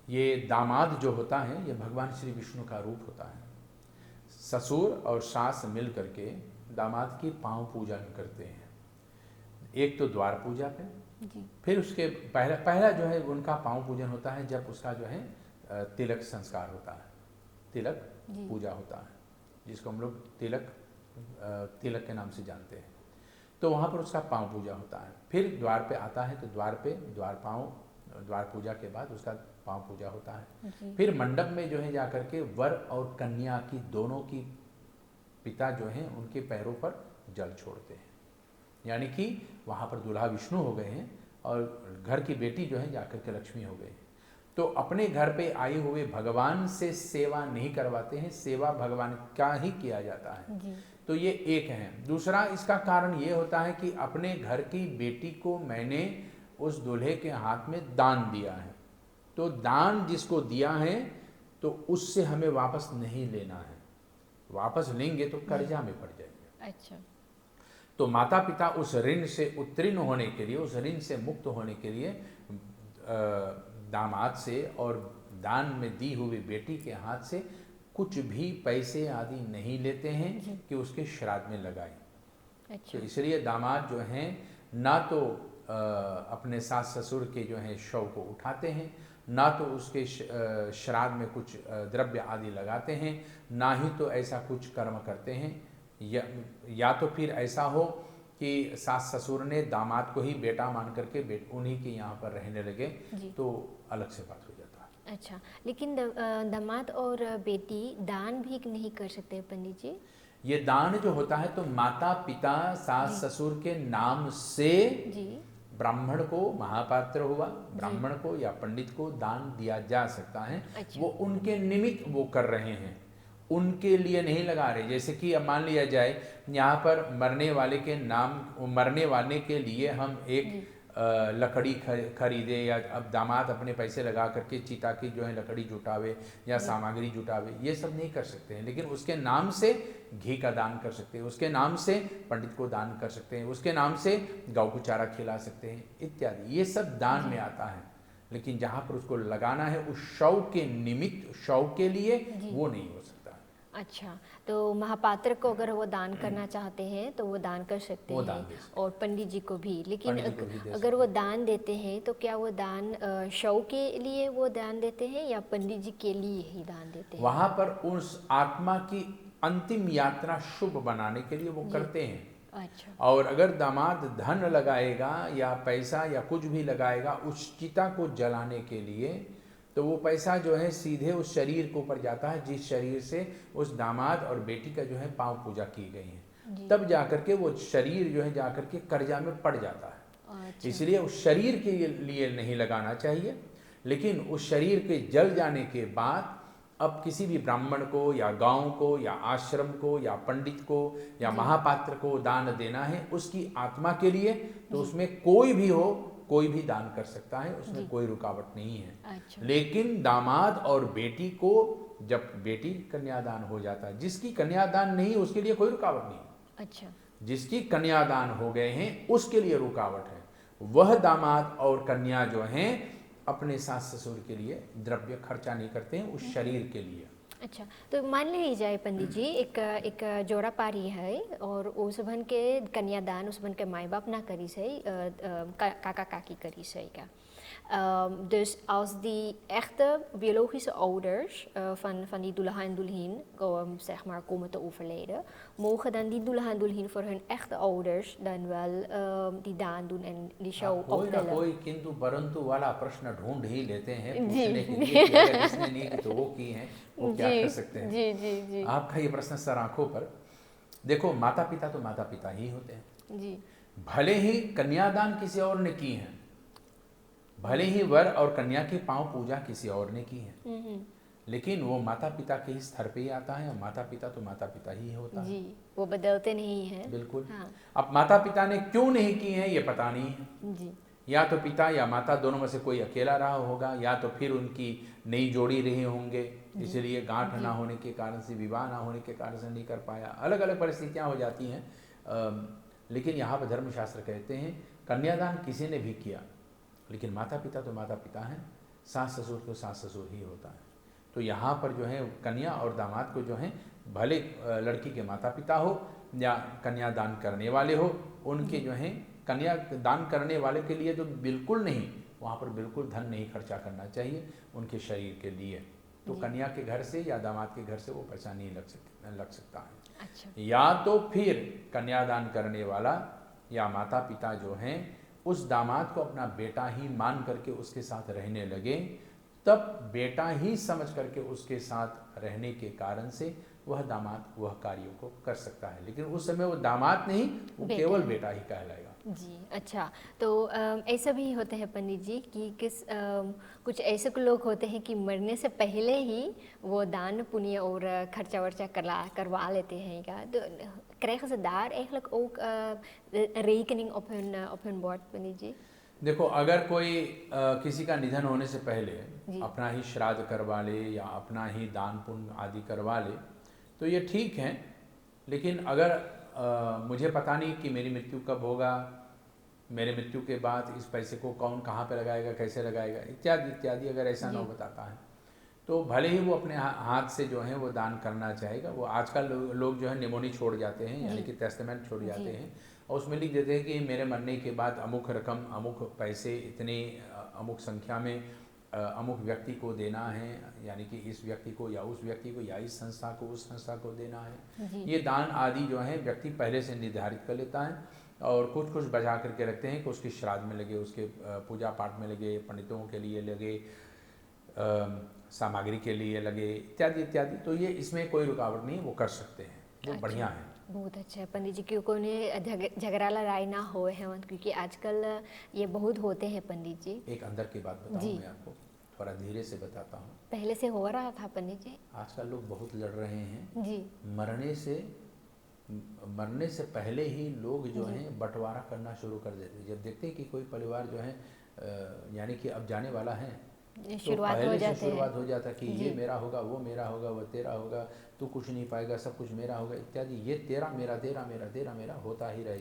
ये दामाद जो होता है ये भगवान श्री विष्णु का रूप होता है। ससुर और सास मिल करके दामाद की पांव पूजा करते हैं। एक तो द्वार पूजा पे, जी। फिर उसके पहला जो है उनका पांव पूजन होता है जब उसका जो है तिलक संस्कार होता है, तिलक पूजा होता है, जिसको हम लोग तिलक के नाम से जानते हैं। तो वहाँ पर उसका पांव पूजा होता है। फिर द्वार पे आता है तो द्वार पूजा के बाद उसका पांव पूजा होता है। फिर मंडप में जो है जाकर के वर और कन्या की दोनों की पिता जो हैं उनके पैरों पर जल छोड़ते हैं, यानी कि वहाँ पर दूल्हा विष्णु हो गए हैं और घर की बेटी जो है जाकर के लक्ष्मी हो गई है। तो अपने घर पे आए हुए भगवान से सेवा नहीं करवाते हैं, सेवा भगवान का ही किया जाता है। जी। तो ये एक है। दूसरा इसका कारण ये होता है कि अपने घर की बेटी को मैंने उस दूल्हे के हाथ में दान दिया है, तो दान जिसको दिया है तो उससे हमें वापस नहीं लेना है। वापस लेंगे तो कर्जा में पड़ जाएंगे। अच्छा। तो माता पिता उस ऋण से उत्तीर्ण होने के लिए, उस ऋण से मुक्त होने के लिए दामाद से और दान में दी हुई बेटी के हाथ से कुछ भी पैसे आदि नहीं लेते हैं कि उसके श्राद्ध में लगाएं। अच्छा। तो इसलिए दामाद जो हैं ना तो अपने सास ससुर के जो हैं शव को उठाते हैं, ना तो उसके श्राद्ध में कुछ द्रव्य आदि लगाते हैं, ना ही तो ऐसा कुछ कर्म करते हैं। या तो फिर ऐसा हो कि सास ससुर ने दामाद को ही बेटा मान करके उन्हीं के यहाँ पर रहने लगे, तो अलग से बात हो जाता है। अच्छा, लेकिन दामाद और बेटी दान भी नहीं कर सकते पंडित जी? ये दान जो होता है तो माता पिता सास ससुर के नाम से ब्राह्मण को, महापात्र हुआ ब्राह्मण को या पंडित को दान दिया जा सकता है। अच्छा। वो उनके निमित्त वो कर रहे हैं, उनके लिए नहीं लगा रहे। जैसे कि अब मान लिया जाए यहाँ पर मरने वाले के लिए हम एक लकड़ी खरीदे, या अब दामाद अपने पैसे लगा करके चिता की जो है लकड़ी जुटावे या सामग्री जुटावे, ये सब नहीं कर सकते हैं। लेकिन उसके नाम से घी का दान कर सकते हैं, उसके नाम से पंडित को दान कर सकते हैं, उसके नाम से गौ को चारा खिला सकते हैं इत्यादि, ये सब दान में आता है। लेकिन जहाँ पर उसको लगाना है उस शव के निमित्त, शव के लिए, वो नहीं हो सकता। अच्छा, तो महापात्र को अगर वो दान करना चाहते हैं तो वो दान कर सकते हैं, और पंडित जी को भी। लेकिन अगर वो दान देते हैं तो क्या वो दान शव के लिए वो दान देते हैं या पंडित जी के लिए ही दान देते हैं? वहाँ पर उस आत्मा की अंतिम यात्रा शुभ बनाने के लिए वो करते हैं। अच्छा। और अगर दामाद धन लगाएगा या पैसा या कुछ भी लगाएगा उस चिता को जलाने के लिए, तो वो पैसा जो है सीधे उस शरीर के ऊपर जाता है जिस शरीर से उस दामाद और बेटी का जो है पांव पूजा की गई है। तब जाकर के वो शरीर जो है जाकर के कर्जा में पड़ जाता है। अच्छा। इसलिए उस शरीर के लिए नहीं लगाना चाहिए, लेकिन उस शरीर के जल जाने के बाद अब किसी भी ब्राह्मण को या गांव को या आश्रम को या पंडित को या महापात्र को दान देना है उसकी आत्मा के लिए, तो उसमें कोई भी हो, कोई भी दान कर सकता है, उसमें कोई रुकावट नहीं है। अच्छा। लेकिन दामाद और बेटी को, जब बेटी कन्यादान हो जाता है, जिसकी कन्यादान नहीं उसके लिए कोई रुकावट नहीं। अच्छा। जिसकी कन्यादान हो गए हैं उसके लिए रुकावट है। वह दामाद और कन्या जो हैं अपने सास ससुर के लिए द्रव्य खर्चा नहीं करते हैं, उस शरीर के लिए। अच्छा, तो मान लीजिए पंडित जी एक जोड़ा पारी है और उस बन के कन्यादान उस बन के माई बाप ना करी सही, काका काकी करी सही का। Dus als die echte biologische ouders van die doelega en doelhin zeg maar komen te overlijden, mogen dan die doelega en doelhin voor hun echte ouders dan wel die daan doen en die show कोई ना optellen? कोई किंतु परंतु वाला प्रश्न ढूंढ ही लेते हैं पूछने के लिए कि अगर इसने नहीं की तो वो की है, वो क्या कर सकते हैं। जी जी जी आपका ये प्रश्न सर आंखों पर। देखो, माता पिता तो माता पिता ही होते हैं। जी भले ही कन्यादान किसी और ने की है, भले ही वर और कन्या की पांव पूजा किसी और ने की है, लेकिन वो माता पिता के ही स्तर पे ही आता है। और माता पिता तो माता पिता ही होता है। जी, वो बदलते नहीं हैं। बिल्कुल। हाँ। अब माता पिता ने क्यों नहीं की है ये पता नहीं है। जी या तो पिता या माता दोनों में से कोई अकेला रहा होगा, या तो फिर उनकी नई जोड़ी रहे होंगे, इसलिए गांठ ना होने के कारण से, विवाह ना होने के कारण से नहीं कर पाया। अलग अलग परिस्थितियां हो जाती हैं। लेकिन यहाँ पर धर्मशास्त्र कहते हैं कन्यादान किसी ने भी किया, लेकिन माता पिता तो माता पिता हैं, सास ससुर तो सास ससुर ही होता है। तो यहाँ पर जो है कन्या और दामाद को जो है भले लड़की के माता पिता हो या कन्यादान करने वाले हो, उनके जो है कन्या दान करने वाले के लिए तो बिल्कुल नहीं, वहाँ पर बिल्कुल धन नहीं खर्चा करना चाहिए उनके शरीर के लिए। तो कन्या के घर से या दामाद के घर से वो पैसा नहीं लग सकता है। अच्छा। या तो फिर कन्यादान करने वाला या माता पिता जो हैं उस दामाद को अपना बेटा ही मान करके उसके साथ रहने लगे, तब बेटा ही समझ करके उसके साथ रहने के कारण से वह दामाद वह कार्यों को कर सकता है। लेकिन उस समय वो दामाद नहीं, वो केवल बेटा ही कहलाएगा। जी अच्छा, तो ऐसा भी होते हैं पंडित जी कि कुछ ऐसे लोग होते हैं कि मरने से पहले ही वो दान पुण्य और खर्चा वर्चा करवा लेते हैं क्या? तो krijgen ze daar eigenlijk ook rekening op hun bord, पंडित जी? देखो, अगर कोई किसी का निधन होने से पहले अपना ही श्राद्ध करवा ले या अपना ही दान पुण्य आदि करवा ले तो ये ठीक है। लेकिन अगर मुझे पता नहीं कि मेरी मृत्यु कब होगा, मेरे मृत्यु के बाद इस पैसे को कौन कहाँ पे लगाएगा, कैसे लगाएगा, इत्यादि इत्यादि अगर ऐसा न बताता है तो भले ही वो अपने हाथ से जो है वो दान करना चाहेगा। वो आजकल लोग जो है निमोनी छोड़ जाते हैं, यानी कि टेस्टामेंट छोड़ जाते हैं और उसमें लिख देते हैं कि मेरे मरने के बाद अमुक रकम, अमुक पैसे, इतनी अमुक संख्या में अमुक व्यक्ति को देना है, यानी कि इस व्यक्ति को या उस व्यक्ति को या इस संस्था को उस संस्था को देना है। ये दान आदि जो है व्यक्ति पहले से निर्धारित कर लेता है और कुछ कुछ बचा करके रखते हैं कि उसके श्राद्ध में लगे, उसके पूजा पाठ में लगे, पंडितों के लिए लगे, सामग्री के लिए लगे, इत्यादि इत्यादि। तो ये इसमें कोई रुकावट नहीं, वो कर सकते हैं, वो बढ़िया है। बहुत अच्छा है पंडित जी, क्योंकि उन्हें झगड़ा लड़ाई ना हो है, क्योंकि आजकल ये बहुत होते हैं पंडित जी। एक अंदर की बात बताऊं मैं आपको, थोड़ा धीरे से बताता हूँ। पहले से हो रहा था पंडित जी? आजकल लोग बहुत लड़ रहे हैं जी। मरने से पहले ही लोग जो हैं बंटवारा करना शुरू कर देते हैं। जब देखते हैं कि कोई परिवार जो है यानी कि अब जाने वाला है तो शुरुआत हो जाता है कि ये मेरा होगा, वो मेरा होगा, वो तेरा होगा, तू कुछ नहीं पाएगा, सब कुछ मेरा होगा, इत्यादि। ये तेरा मेरा, तेरा मेरा, तेरा मेरा होता ही रह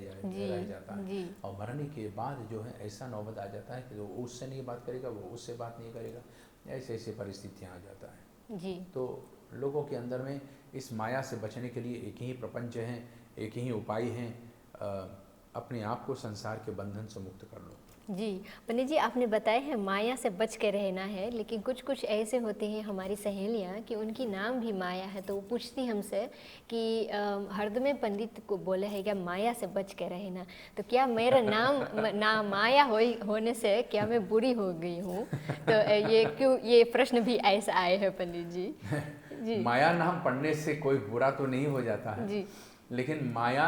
जाता है। और मरने के बाद जो है ऐसा नौबत आ जाता है कि वो उससे नहीं बात करेगा, वो उससे बात नहीं करेगा, ऐसे ऐसे परिस्थितियाँ आ जाता है जी। तो लोगों के अंदर में इस माया से बचने के लिए एक ही प्रपंच है, एक ही उपाय है, अपने आप को संसार के बंधन से मुक्त कर लो। जी पंडित जी, आपने बताया है माया से बच के रहना है, लेकिन कुछ कुछ ऐसे होते हैं हमारी सहेलियां कि उनकी नाम भी माया है, तो वो पूछती हमसे कि हरदम पंडित को बोले है क्या माया से बच के रहना, तो क्या मेरा नाम माया होने से क्या मैं बुरी हो गई हूँ? तो ये क्यों, ये प्रश्न भी ऐसा आए हैं पंडित जी? जी। माया नाम पढ़ने से कोई बुरा तो नहीं हो जाता है जी। लेकिन माया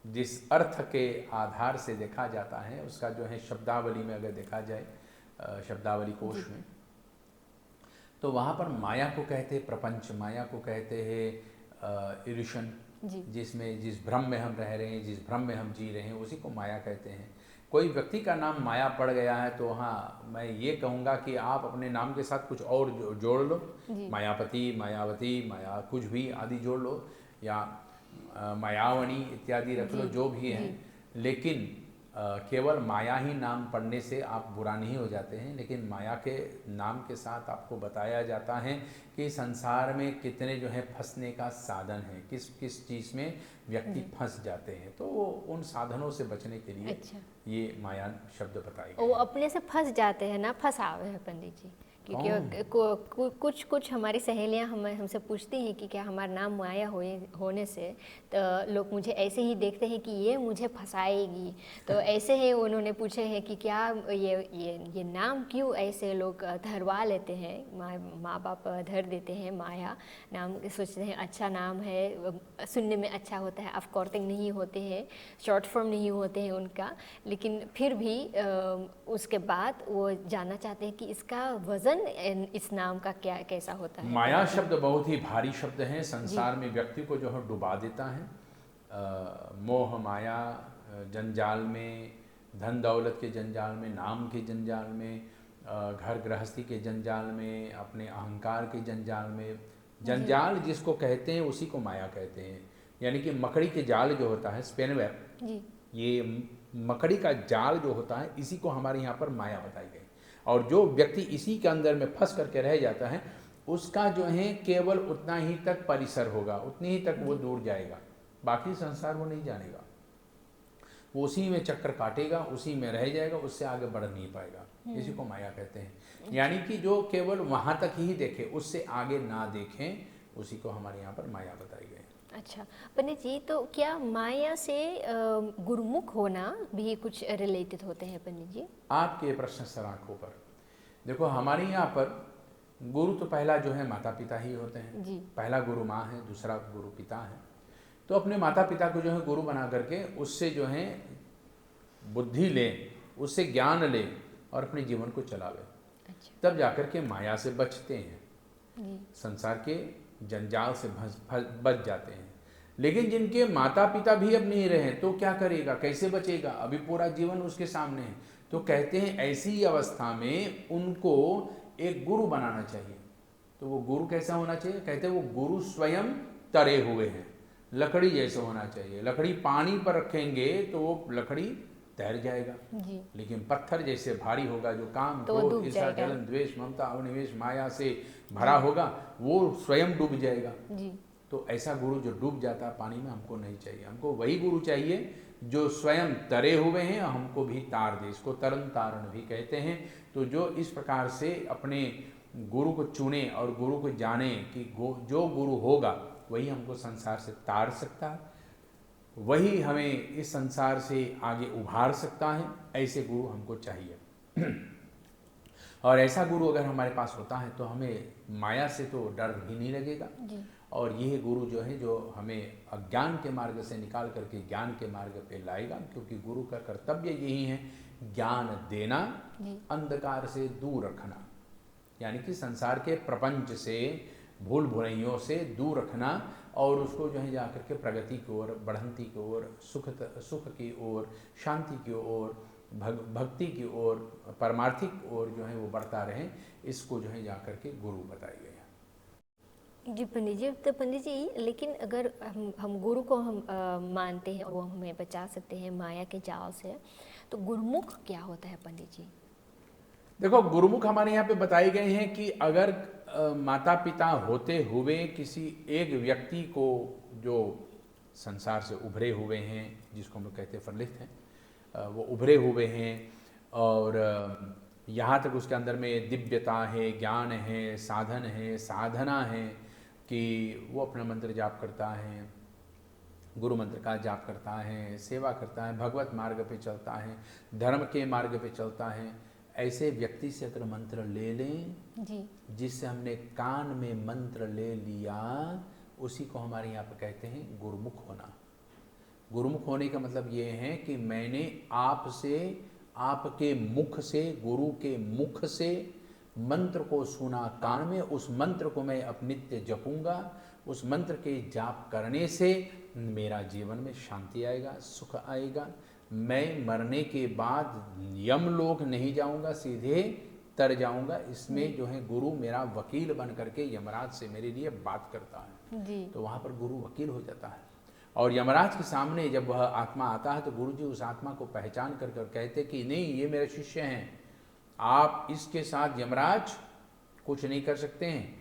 जिस अर्थ के आधार से देखा जाता है उसका जो है शब्दावली में अगर देखा जाए शब्दावली कोश में, तो वहाँ पर माया को कहते हैं प्रपंच, माया को कहते हैं इल्यूशन, जिसमें जिस भ्रम में हम रह रहे हैं, जिस भ्रम में हम जी रहे हैं, उसी को माया कहते हैं। कोई व्यक्ति का नाम माया पड़ गया है तो हाँ, मैं ये कहूँगा कि आप अपने नाम के साथ कुछ और जोड़ लो, मायापति, मायावती, माया कुछ भी आदि जोड़ लो, या मायावणी इत्यादि रख लो, जो भी है। लेकिन केवल माया ही नाम पढ़ने से आप बुरा नहीं हो जाते हैं, लेकिन माया के नाम के साथ आपको बताया जाता है कि संसार में कितने जो है फंसने का साधन है, किस किस चीज़ में व्यक्ति फंस जाते हैं, तो वो उन साधनों से बचने के लिए ये माया शब्द बताएगा। वो अपने से फंस जाते हैं ना, फंसावे हैं पंडित जी, क्योंकि कुछ हमारी सहेलियां हमसे पूछती हैं कि क्या हमारा नाम माया होने से तो लोग मुझे ऐसे ही देखते हैं कि ये मुझे फंसाएगी, तो ऐसे ही उन्होंने पूछे हैं कि क्या ये नाम क्यों ऐसे लोग धरवा लेते हैं, माँ बाप धर देते हैं माया नाम, सोचते हैं अच्छा नाम है, सुनने में अच्छा होता है, अफकोर्टिंग नहीं होते हैं, शॉर्ट फॉर्म नहीं होते हैं उनका, लेकिन फिर भी उसके बाद वो जानना चाहते हैं कि इसका वजन इस नाम का क्या कैसा होता है। माया शब्द बहुत ही भारी शब्द है, संसार में व्यक्ति को जो है डुबा देता है। मोह माया जंजाल में, धन दौलत के जंजाल में, नाम के जंजाल में, घर गृहस्थी के जंजाल में, अपने अहंकार के जंजाल में। जंजाल जिसको कहते हैं उसी को माया कहते हैं, यानी कि मकड़ी के जाल जो होता है, स्पेन वेब, ये मकड़ी का जाल जो होता है, इसी को हमारे यहाँ पर माया बताई गई। और जो व्यक्ति इसी के अंदर में फंस करके रह जाता है, उसका जो है केवल उतना ही तक परिसर होगा, उतनी ही तक वो दूर जाएगा, बाकी संसार वो नहीं जानेगा, वो उसी में चक्कर काटेगा, उसी में रह जाएगा, उससे आगे बढ़ नहीं पाएगा। इसी को माया कहते हैं, यानी कि जो केवल वहाँ तक ही देखे, उससे आगे ना देखें, उसी को हमारे यहाँ पर माया बताई गई। अच्छा पंडित जी, तो क्या माया से गुरुमुख होना भी कुछ रिलेटेड होते हैं पंडित जी? आपके प्रश्न सराखों पर देखो, हमारे यहाँ पर गुरु तो पहला जो है माता पिता ही होते हैं जी। पहला गुरु माँ है, दूसरा गुरु पिता है। तो अपने माता पिता को जो है गुरु बना करके उससे जो है बुद्धि लें, उससे ज्ञान लें और अपने जीवन को चलावे। अच्छा। तब जाकर के माया से बचते हैं जी। संसार के जंजाल से बच जाते हैं। लेकिन जिनके माता पिता भी अब नहीं रहे तो क्या करेगा, कैसे बचेगा? अभी पूरा जीवन उसके सामने है। तो कहते हैं ऐसी अवस्था में उनको एक गुरु बनाना चाहिए। तो वो गुरु कैसा होना चाहिए? कहते हैं वो गुरु स्वयं तरे हुए हैं, लकड़ी जैसे होना चाहिए। लकड़ी पानी पर रखेंगे तो वो लकड़ी तैर जाएगा जी। लेकिन पत्थर जैसे भारी होगा, जो काम क्रोध ईर्ष्या जलन द्वेष ममता अनिवेश माया से भरा होगा, वो स्वयं डूब जाएगा जी। तो ऐसा गुरु जो डूब जाता है पानी में, हमको नहीं चाहिए। हमको वही गुरु चाहिए जो स्वयं तरे हुए हैं, हमको भी तार दे। इसको तरन तारण भी कहते हैं। तो जो इस प्रकार से अपने गुरु को चुने और गुरु को जाने कि जो गुरु होगा वही हमको संसार से तार सकता है, वही हमें इस संसार से आगे उभार सकता है, ऐसे गुरु हमको चाहिए। और ऐसा गुरु अगर हमारे पास होता है तो हमें माया से तो डर भी नहीं लगेगा जी। और यह गुरु जो है जो हमें अज्ञान के मार्ग से निकाल करके ज्ञान के मार्ग पे लाएगा, क्योंकि गुरु का कर्तव्य यही है ज्ञान देना, अंधकार से दूर रखना, यानी कि संसार के प्रपंच से भूल भुलैयों से दूर रखना और उसको जो है जाकर के प्रगति की ओर, बढ़ंती की ओर, सुख की ओर, शांति की ओर, भक्ति की ओर, परमार्थिक ओर जो है वो बढ़ता रहे। इसको जो है जाकर के गुरु बताए गए हैं जी पंडित जी। तो पंडित जी, लेकिन अगर हम गुरु को हम मानते हैं और वो हमें बचा सकते हैं माया के जाल से, तो गुरुमुख क्या होता है पंडित जी? देखो, गुरुमुख हमारे यहाँ पे बताए गए हैं कि अगर माता पिता होते हुए किसी एक व्यक्ति को जो संसार से उभरे हुए हैं, जिसको हम लोग कहते हैं फलित हैं, वो उभरे हुए हैं और यहाँ तक उसके अंदर में दिव्यता है, ज्ञान है, साधन है, साधना है कि वो अपना मंत्र जाप करता है, गुरु मंत्र का जाप करता है, सेवा करता है, भगवत मार्ग पे चलता है, धर्म के मार्ग पे चलता है। ऐसे व्यक्ति से अगर मंत्र ले लें जी, जिससे हमने कान में मंत्र ले लिया, उसी को हमारे यहाँ पर कहते हैं गुरुमुख होना। गुरुमुख होने का मतलब ये है कि मैंने आपसे, आपके मुख से, गुरु के मुख से मंत्र को सुना कान में, उस मंत्र को मैं अब नित्य जपूंगा। उस मंत्र के जाप करने से मेरा जीवन में शांति आएगा, सुख आएगा। मैं मरने के बाद यमलोक नहीं जाऊंगा, सीधे तर जाऊंगा। इसमें जो है गुरु मेरा वकील बन करके यमराज से मेरे लिए बात करता है जी। तो वहाँ पर गुरु वकील हो जाता है। और यमराज के सामने जब वह आत्मा आता है तो गुरु जी उस आत्मा को पहचान कर कहते कि नहीं, ये मेरे शिष्य हैं, आप इसके साथ यमराज कुछ नहीं कर सकते हैं।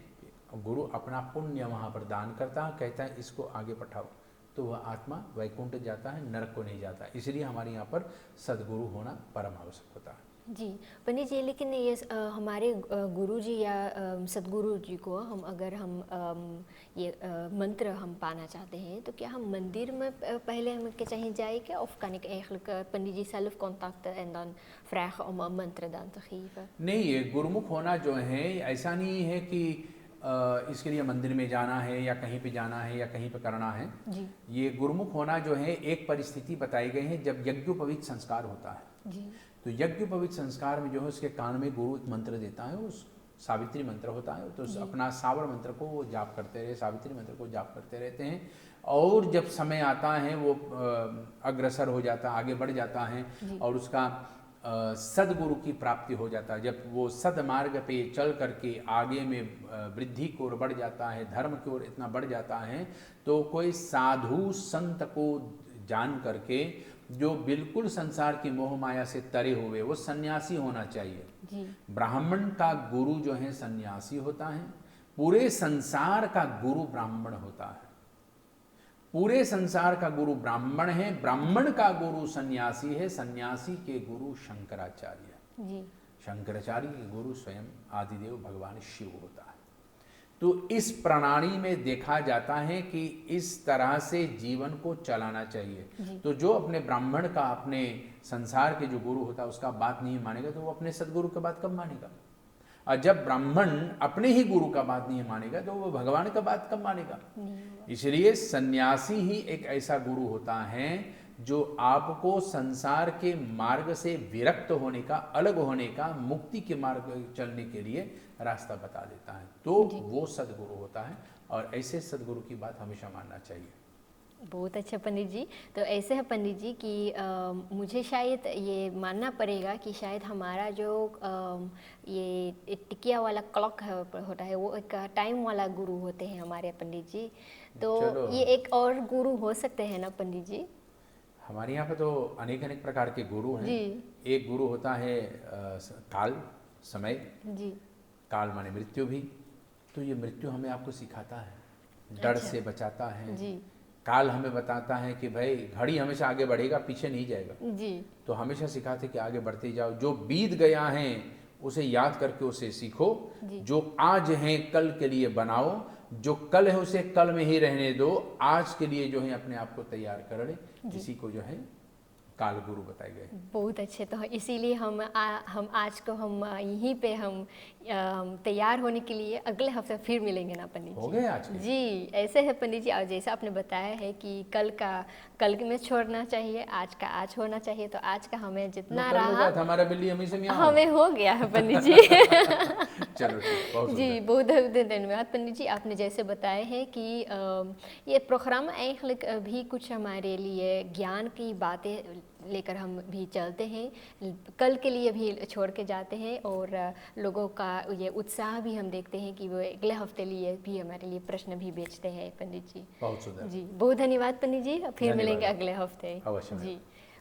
गुरु अपना पुण्य वहाँ पर दान करता है, कहता है इसको आगे पठाओ, तो वह आत्मा वैकुंठ जाता है, नरक को नहीं जाता। इसलिए हमारे यहाँ पर सदगुरु होना परम आवश्यक होता है। जी पंडित जी, लेकिन ये हमारे गुरु जी या सदगुरु जी को हम अगर हम ये मंत्र हम पाना चाहते हैं तो क्या हम मंदिर में पहले हम के चाहिए जाए क्या, of kan ik eigenlijk Pandit ji self contacten en dan vragen om een mantra dan te geven? नहीं, ये गुरुमुख होना जो है ऐसा नहीं है कि इसके लिए मंदिर में जाना है या कहीं पे जाना है या कहीं पे करना है जी। ये गुरुमुख होना जो है एक परिस्थिति बताई गई है जब यज्ञोपवीत संस्कार होता है। जी। तो यज्ञोपवीत संस्कार में जो है उसके कान में गुरु एक मंत्र देता है, उस सावित्री मंत्र होता है, तो अपना सावर मंत्र को वो जाप करते रहे, सावित्री मंत्र को जाप करते रहते हैं। और जब समय आता है वो अग्रसर हो जाता है, आगे बढ़ जाता है और उसका सदगुरु की प्राप्ति हो जाता है। जब वो सदमार्ग पे चल करके आगे में वृद्धि की ओर बढ़ जाता है, धर्म की ओर इतना बढ़ जाता है, तो कोई साधु संत को जान करके जो बिल्कुल संसार की मोह माया से तरे हुए, वो सन्यासी होना चाहिए जी। ब्राह्मण का गुरु जो है सन्यासी होता है, पूरे संसार का गुरु ब्राह्मण होता है। पूरे संसार का गुरु ब्राह्मण है, ब्राह्मण का गुरु सन्यासी है, सन्यासी के गुरु शंकराचार्य जी। शंकराचार्य के गुरु स्वयं आदिदेव भगवान शिव होता है। तो इस प्रणाली में देखा जाता है कि इस तरह से जीवन को चलाना चाहिए। तो जो अपने ब्राह्मण का, अपने संसार के जो गुरु होता है उसका बात नहीं मानेगा तो वो अपने सदगुरु का बात कब मानेगा? और जब ब्राह्मण अपने ही गुरु का बात नहीं मानेगा तो वो भगवान का बात कब मानेगा? इसलिए सन्यासी ही एक ऐसा गुरु होता है जो आपको संसार के मार्ग से विरक्त होने का, अलग होने का, मुक्ति के मार्ग चलने के लिए रास्ता बता देता है। तो वो सदगुरु होता है और ऐसे सदगुरु की बात हमेशा मानना चाहिए। बहुत अच्छा पंडित जी। तो ऐसे है पंडित जी कि मुझे शायद ये मानना पड़ेगा कि शायद हमारा जो ये टिकिया वाला क्लॉक होता है वो एक टाइम वाला गुरु होते हैं हमारे पंडित जी। तो ये एक और गुरु हो सकते हैं ना पंडित जी? हमारे यहाँ पे तो अनेक अनेक प्रकार के गुरु हैं। एक गुरु होता है काल, समय जी। काल माने मृत्यु भी। तो ये मृत्यु हमें आपको सिखाता है, डर से बचाता है जी। काल हमें बताता है कि भाई घड़ी हमेशा आगे बढ़ेगा, पीछे नहीं जाएगा जी। तो हमेशा सिखाते कि आगे बढ़ते जाओ, जो बीत गया है उसे याद करके उसे सीखो, जो आज है कल के लिए बनाओ, जो कल है उसे कल में ही रहने दो, आज के लिए जो है अपने आप को तैयार कर ले। इसी को जो है काल गुरु बताए गए। बहुत अच्छे। तो इसीलिए हम आज को हम यहीं पे हम तैयार होने के लिए अगले हफ्ते फिर मिलेंगे ना पंडित जी? हो गए आज के? जी ऐसे है पंडित जी। और जैसा आपने बताया है कि कल का कल में छोड़ना चाहिए, आज का आज होना चाहिए। तो आज का हमें जितना रहा हमारा बिल्ली हमें हो गया है पंडित जी। चलो ठीक, जी बहुत धन्यवाद पंडित जी। आपने जैसे बताया है कि ये प्रोग्राम eigenlijk भी कुछ हमारे लिए ज्ञान की बातें लेकर हम भी चलते हैं, कल के लिए भी छोड़ के जाते हैं और लोगों का ये उत्साह भी हम देखते हैं कि वो अगले हफ्ते लिए भी हमारे लिए प्रश्न भी बेचते हैं पंडित जी। बहुत सुंदर जी बहुत धन्यवाद पंडित जी। फिर मिलेंगे अगले हफ्ते। अवश्य जी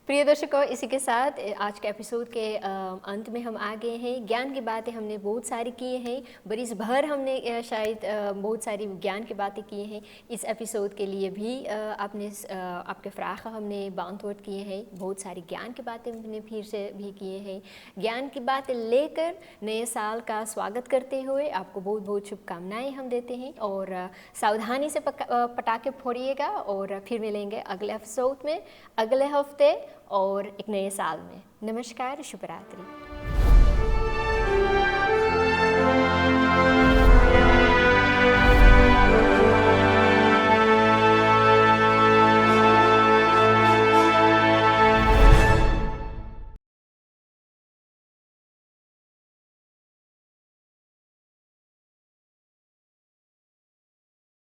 प्रिय दर्शकों, इसी के साथ आज के एपिसोड के अंत में हम आ गए हैं। ज्ञान की बातें हमने बहुत सारी की हैं, बरिस भर हमने शायद बहुत सारी ज्ञान की बातें की हैं। इस एपिसोड के लिए भी आपके फ्राख हमने बांधवट किए हैं, बहुत सारी ज्ञान की बातें हमने फिर से भी किए हैं। ज्ञान की बातें लेकर नए साल का स्वागत करते हुए आपको बहुत बहुत शुभकामनाएँ हम देते हैं और सावधानी से पटाखे फोड़िएगा और फिर मिलेंगे अगले एपिसोड में अगले हफ्ते और एक नए साल में। नमस्कार, शुभ रात्रि।